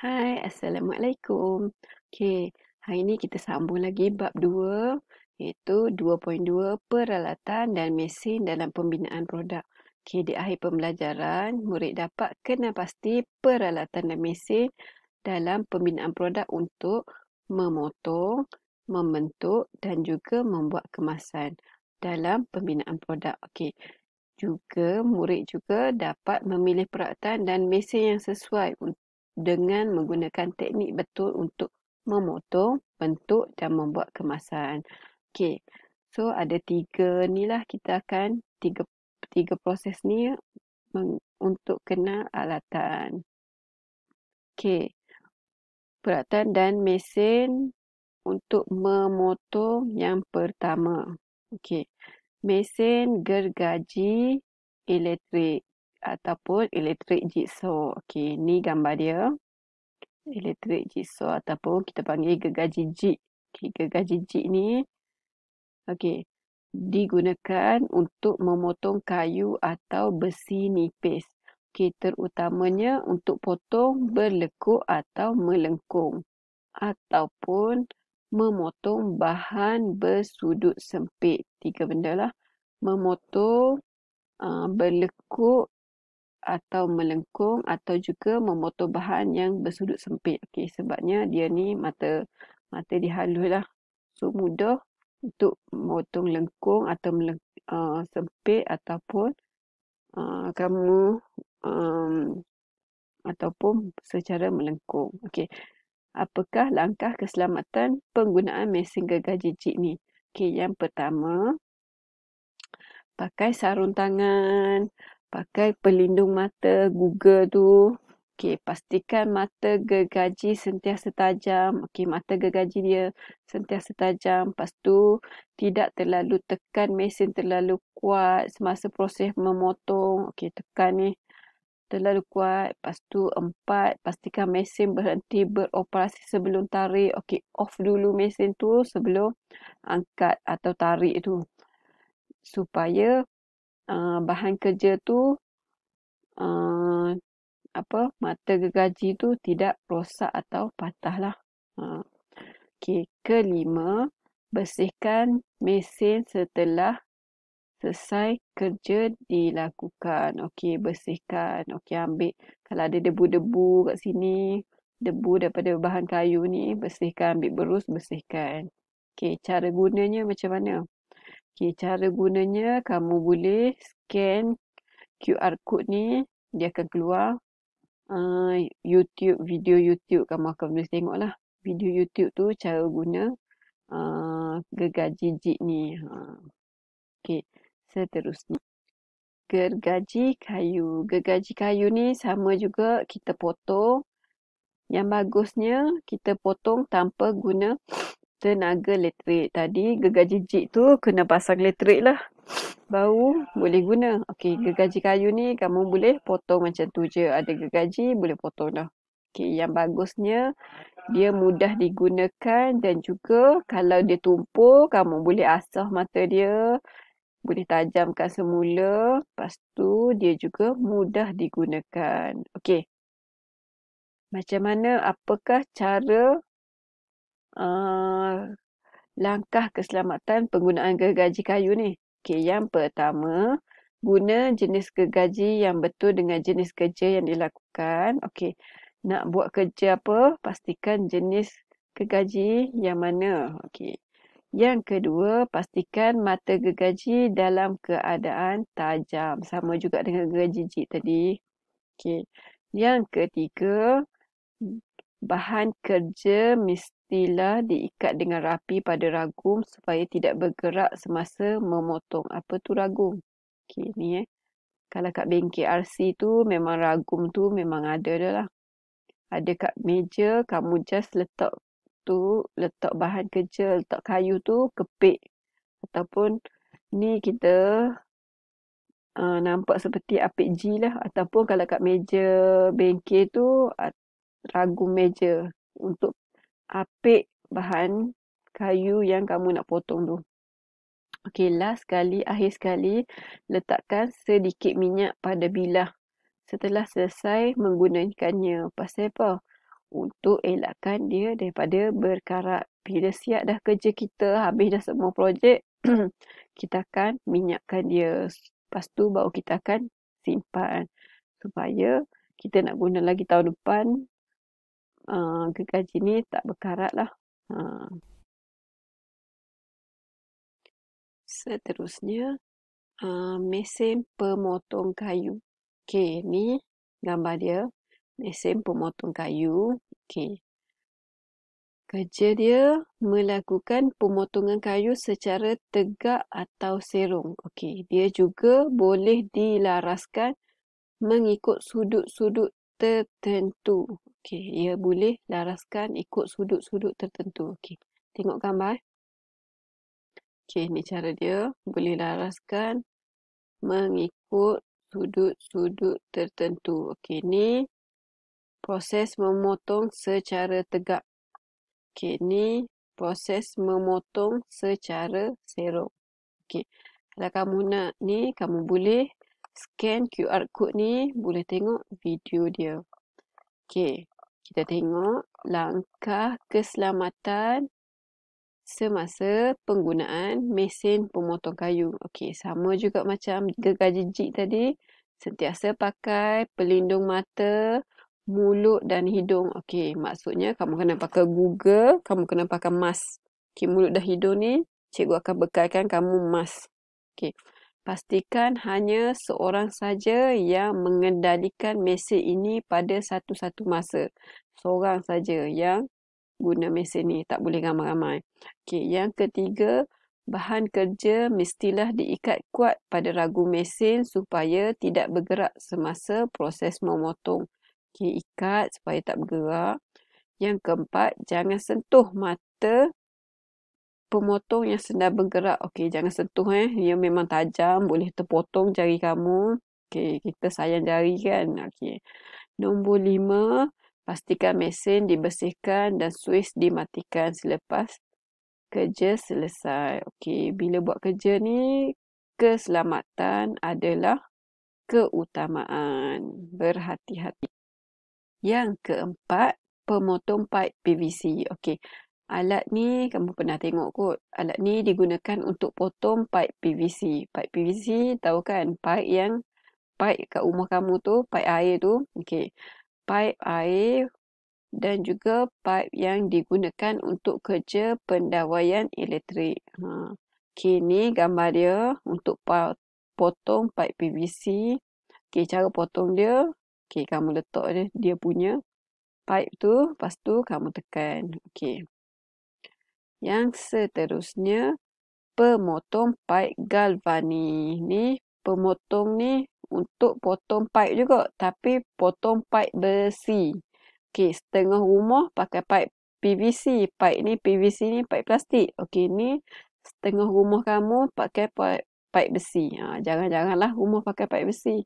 Hai, Assalamualaikum. Okey, hari ini kita sambung lagi bab 2, iaitu 2.2 peralatan dan mesin dalam pembinaan produk. Okey, di akhir pembelajaran, murid dapat kenal pasti peralatan dan mesin dalam pembinaan produk untuk memotong, membentuk dan juga membuat kemasan dalam pembinaan produk. Okey, juga murid juga dapat memilih peralatan dan mesin yang sesuai dengan menggunakan teknik betul untuk memotong, bentuk dan membuat kemasan. Okey. So ada tiga proses ni untuk kenal alatan. Okey. Peralatan dan mesin untuk memotong yang pertama. Okey. Mesin gergaji elektrik ataupun elektrik jigsaw. Okey, ni gambar dia. Elektrik jigsaw ataupun kita panggil gergaji jig. Okey, gergaji jig ni digunakan untuk memotong kayu atau besi nipis. Okey, terutamanya untuk potong berlekuk atau melengkung ataupun memotong bahan bersudut sempit. Tiga benda lah. Memotong, berlekuk atau melengkung atau juga memotong bahan yang bersudut sempit. Okey, sebabnya dia ni mata dia halus lah. So mudah untuk memotong lengkung atau sempit ataupun kamu ataupun secara melengkung. Okey. Apakah langkah keselamatan penggunaan mesin gergaji jig ni? Okey, yang pertama, pakai sarung tangan, pakai pelindung mata Google tu. Okey, pastikan mata gergaji sentiasa tajam. Okey, mata gergaji dia sentiasa tajam. Lepas tu, tidak terlalu tekan mesin terlalu kuat semasa proses memotong. Okey, tekan ni terlalu kuat. Lepas tu, 4, pastikan mesin berhenti beroperasi sebelum tarik. Okey, off dulu mesin tu sebelum angkat atau tarik tu. Supaya bahan kerja tu mata gergaji tu tidak rosak atau patah lah. Okey, kelima, bersihkan mesin setelah selesai kerja dilakukan. Okey, bersihkan. Okey, ambil kalau ada debu-debu kat sini, debu daripada bahan kayu ni, bersihkan, ambil berus, bersihkan. Okey, cara gunanya macam mana? Okey, cara gunanya kamu boleh scan QR code ni, dia akan keluar video YouTube. Kamu akan boleh tengok lah video YouTube tu cara guna gergaji jig ni. Okey, seterusnya. Gergaji kayu. Gergaji kayu ni sama juga kita potong. Yang bagusnya kita potong tanpa guna tenaga elektrik. Tadi gergaji jig tu kena pasang elektrik lah. Baru boleh guna. Okey, gergaji kayu ni kamu boleh potong macam tu je. Ada gergaji boleh potong dah. Okey, yang bagusnya dia mudah digunakan dan juga kalau dia tumpul kamu boleh asah mata dia. Boleh tajamkan semula. Lepas tu dia juga mudah digunakan. Okey. Macam mana, apakah cara langkah keselamatan penggunaan gergaji kayu ni? Okey, yang pertama, guna jenis gergaji yang betul dengan jenis kerja yang dilakukan. Okey, nak buat kerja apa, pastikan jenis gergaji yang mana. Okey. Yang kedua, pastikan mata gergaji dalam keadaan tajam. Sama juga dengan gergaji jig tadi. Okey. Yang ketiga, bahan kerja mestilah diikat dengan rapi pada ragum supaya tidak bergerak semasa memotong. Apa tu ragum? Okey, ni Kalau kat bengkel RC tu memang ragum tu memang ada dah lah. Ada kat meja, kamu just letak bahan kerja, letak kayu tu, kepit. Ataupun ni kita nampak seperti apik G lah. Ataupun kalau kat meja bengkel tu, ragum meja untuk apik bahan kayu yang kamu nak potong tu. Okey, akhir sekali, letakkan sedikit minyak pada bilah setelah selesai menggunakannya. Pasal apa? untuk elakkan dia daripada berkarat. Bila siap dah kerja kita, habis dah semua projek, kita akan minyakkan dia. Lepas tu baru kita akan simpan supaya kita nak guna lagi tahun depan, gergaji ni tak berkarat lah. Seterusnya, mesin pemotong kayu. Okey, ni gambar dia. Mesin pemotong kayu. Okey. Kerja dia melakukan pemotongan kayu secara tegak atau serong. Okey, dia juga boleh dilaraskan mengikut sudut-sudut tertentu. Okey, ia boleh laraskan ikut sudut-sudut tertentu. Okey, tengok gambar. Okey, ni cara dia. Boleh laraskan mengikut sudut-sudut tertentu. Okey, ni proses memotong secara tegak. Okey, ni proses memotong secara serong. Okey, kalau kamu nak ni, kamu boleh scan QR code ni, boleh tengok video dia. Okey, kita tengok langkah keselamatan semasa penggunaan mesin pemotong kayu. Okey, sama juga macam gergaji jig tadi. Sentiasa pakai pelindung mata, mulut dan hidung. Okey, maksudnya kamu kena pakai Google, kamu kena pakai mask. Okey, mulut dan hidung ni, cikgu akan bekalkan kamu mask. Okey, pastikan hanya seorang saja yang mengendalikan mesin ini pada satu-satu masa. Seorang saja yang guna mesin ni, tak boleh ramai-ramai. Okey, yang ketiga, bahan kerja mestilah diikat kuat pada ragu mesin supaya tidak bergerak semasa proses memotong. Okey, ikat supaya tak bergerak. Yang keempat, jangan sentuh mata pemotong yang sedang bergerak. Okey, jangan sentuh Ia memang tajam, boleh terpotong jari kamu. Okey, kita sayang jari kan. Okey. Nombor 5, pastikan mesin dibersihkan dan suis dimatikan selepas kerja selesai. Okey, bila buat kerja ni, keselamatan adalah keutamaan. Berhati-hati. Yang keempat, pemotong paip PVC. Okey, alat ni kamu pernah tengok kot. Alat ni digunakan untuk potong paip PVC. Paip PVC tahu kan? Paip kat rumah kamu tu, paip air tu. Okey, paip air dan juga paip yang digunakan untuk kerja pendawaian elektrik. Okey, ni gambar dia untuk potong paip PVC. Okey, cara potong dia. Okey, kamu letak dia punya paip tu, lepas tu kamu tekan. Okey. Yang seterusnya, pemotong paip galvani. Ni pemotong ni untuk potong paip juga, tapi potong paip besi. Okey, setengah rumah pakai paip PVC. Paip ni PVC ni paip plastik. Okey, ni setengah rumah kamu pakai paip besi. Jangan-janganlah rumah pakai paip besi.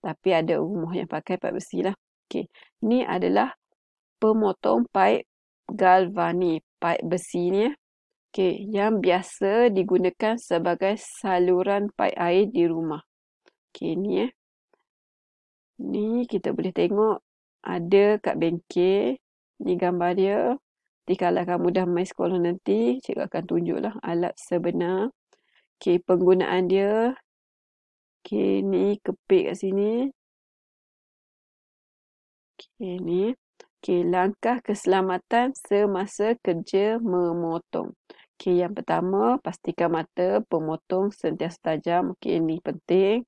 Tapi ada rumah yang pakai paip besi lah. Okey, ni adalah pemotong paip galvani, paip besi ni. Okey, yang biasa digunakan sebagai saluran paip air di rumah. Okey, ni Ni kita boleh tengok ada kat bengkel. Ni gambar dia. Nanti kalau kamu dah main sekolah nanti, cikgu akan tunjuklah alat sebenar. Okey, penggunaan dia. Okey, ni kepit kat sini. Okey, ni. Okey, langkah keselamatan semasa kerja memotong. Okey, yang pertama, pastikan mata pemotong sentiasa tajam. Okey, ni penting.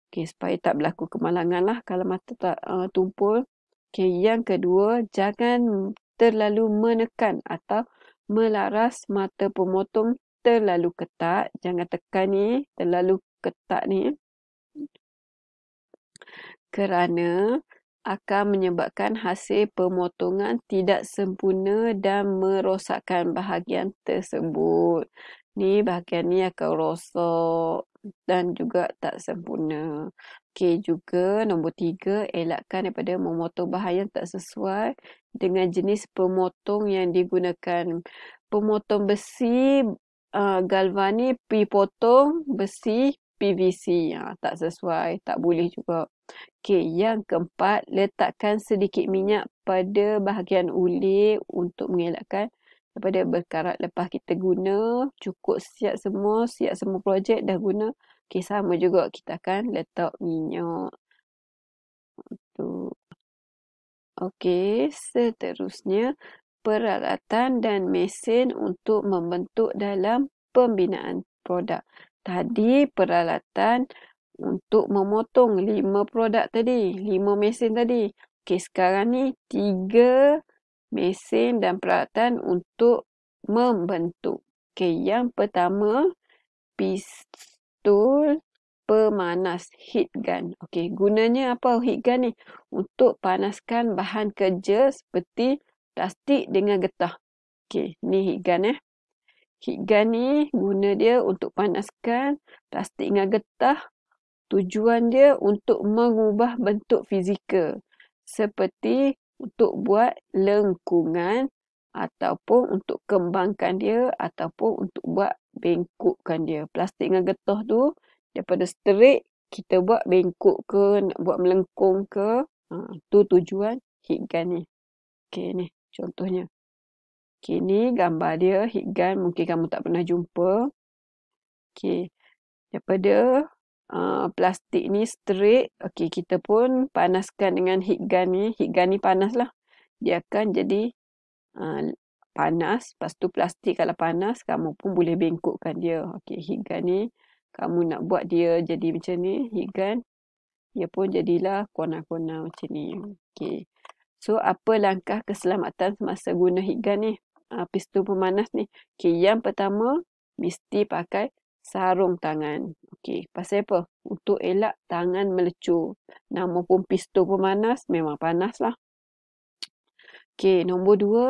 Okey, supaya tak berlaku kemalangan lah kalau mata tak tumpul. Okey, yang kedua, jangan terlalu menekan atau melaras mata pemotong terlalu ketat. Jangan tekan ni, terlalu ketat ni. Kerana akan menyebabkan hasil pemotongan tidak sempurna dan merosakkan bahagian tersebut. Ni bahagian ni akan rosak dan juga tak sempurna. Okey, juga nombor 3, elakkan daripada memotong bahan yang tak sesuai dengan jenis pemotong yang digunakan. Pemotong besi galvani pergi potong besi PVC. Tak sesuai, tak boleh juga. Okey, yang keempat, letakkan sedikit minyak daripada bahagian ulik untuk mengelakkan daripada berkarat lepas kita guna. Cukup siap semua projek dah guna. Okey, sama juga kita akan letak minyak. Tu. Okey, seterusnya peralatan dan mesin untuk membentuk dalam pembinaan produk. Tadi peralatan untuk memotong 5 produk tadi, 5 mesin tadi. Okey, sekarang ni 3 mesin dan peralatan untuk membentuk. Okey, yang pertama pistol pemanas heat gun. Okey, gunanya apa heat gun ni? Untuk panaskan bahan kerja seperti plastik dengan getah. Okey, ni heat gun Heat gun ni guna dia untuk panaskan plastik dengan getah. Tujuan dia untuk mengubah bentuk fizikal. Seperti untuk buat lengkungan ataupun untuk kembangkan dia ataupun untuk buat bengkokkan dia. Plastik dengan getah tu daripada straight kita buat bengkok ke, nak buat melengkung ke. Tu tujuan heat gun ni. Okey, ni contohnya. Okey, ni gambar dia heat gun. Mungkin kamu tak pernah jumpa. Okey, daripada plastik ni straight. Okey, kita pun panaskan dengan heat gun ni. Heat gun ni panas lah. Dia akan jadi panas. Lepas tu plastik kalau panas, kamu pun boleh bengkokkan dia. Okey, heat gun ni kamu nak buat dia jadi macam ni, heat gun, dia pun jadilah kona-kona macam ni. Okey. So, apa langkah keselamatan semasa guna heat gun ni? Pistol pemanas ni. Okey, yang pertama, mesti pakai sarung tangan. Okey, pasal apa? Untuk elak tangan melecur. Nama pun pistol pemanas, memang panas lah. Okey, nombor 2,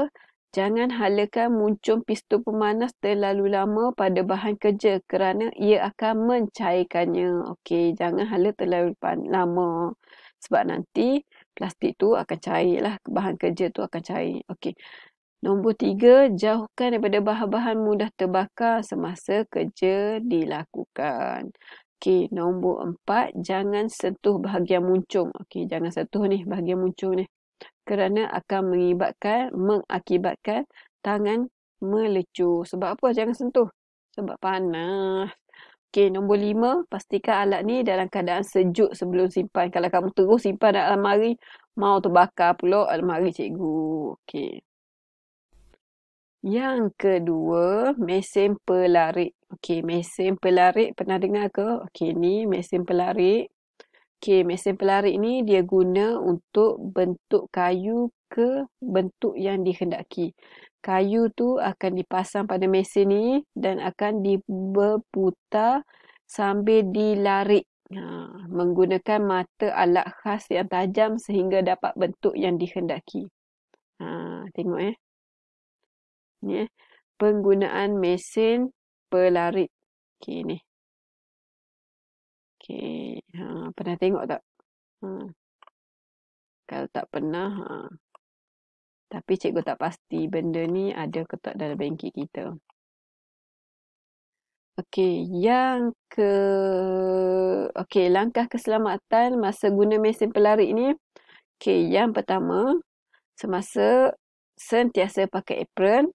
jangan halakan muncung pistol pemanas terlalu lama pada bahan kerja kerana ia akan mencairkannya. Okey, jangan hala terlalu lama sebab nanti plastik tu akan cair lah, bahan kerja tu akan cair. Okey. Nombor 3, jauhkan daripada bahan-bahan mudah terbakar semasa kerja dilakukan. Okey, nombor 4, jangan sentuh bahagian muncung. Okey, jangan sentuh ni bahagian muncung ni. Kerana akan mengakibatkan tangan melecur. Sebab apa jangan sentuh? Sebab panas. Okey, nombor 5, pastikan alat ni dalam keadaan sejuk sebelum simpan. Kalau kamu terus simpan dalam almari, mau terbakar pula almari cikgu. Okey. Yang kedua, mesin pelarik. Okey, mesin pelarik pernah dengar ke? Okey, ni mesin pelarik. Okey, mesin pelarik ni dia guna untuk bentuk kayu ke bentuk yang dikehendaki. Kayu tu akan dipasang pada mesin ni dan akan berputar sambil dilarik. Menggunakan mata alat khas yang tajam sehingga dapat bentuk yang dikehendaki. Tengok Ni penggunaan mesin pelarik. Okey ni. Okey, pernah tengok tak? Kalau tak pernah, tapi cikgu tak pasti benda ni ada ke tak dalam bengkel kita. Okey, langkah keselamatan masa guna mesin pelarik ni. Okey, yang pertama, semasa sentiasa pakai apron,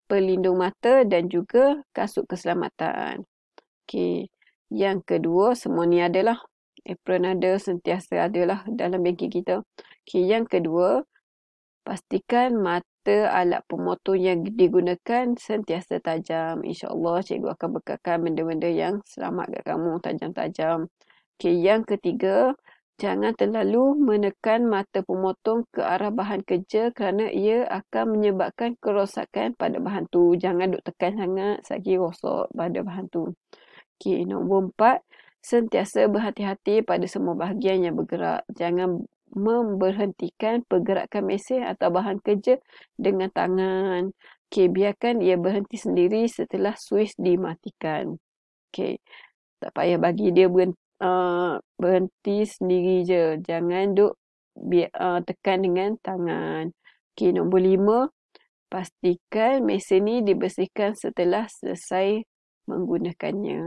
pelindung mata dan juga kasut keselamatan. Okey, yang kedua, semua ni adalah apron ada, sentiasa adalah dalam bengkel kita. Okey, yang kedua, pastikan mata alat pemotong yang digunakan sentiasa tajam. InsyaAllah cikgu akan bekalkan benda-benda yang selamat kat kamu, tajam-tajam. Okey, yang ketiga, jangan terlalu menekan mata pemotong ke arah bahan kerja kerana ia akan menyebabkan kerosakan pada bahan tu. Jangan duk tekan sangat, lagi rosak pada bahan tu. Okey, nombor 4, sentiasa berhati-hati pada semua bahagian yang bergerak. Jangan memberhentikan pergerakan mesin atau bahan kerja dengan tangan. Okey, biarkan ia berhenti sendiri setelah suis dimatikan. Okey, tak payah bagi dia berhenti sendiri je. Jangan duk tekan dengan tangan. Okey, nombor 5, pastikan mesin ni dibersihkan setelah selesai menggunakannya.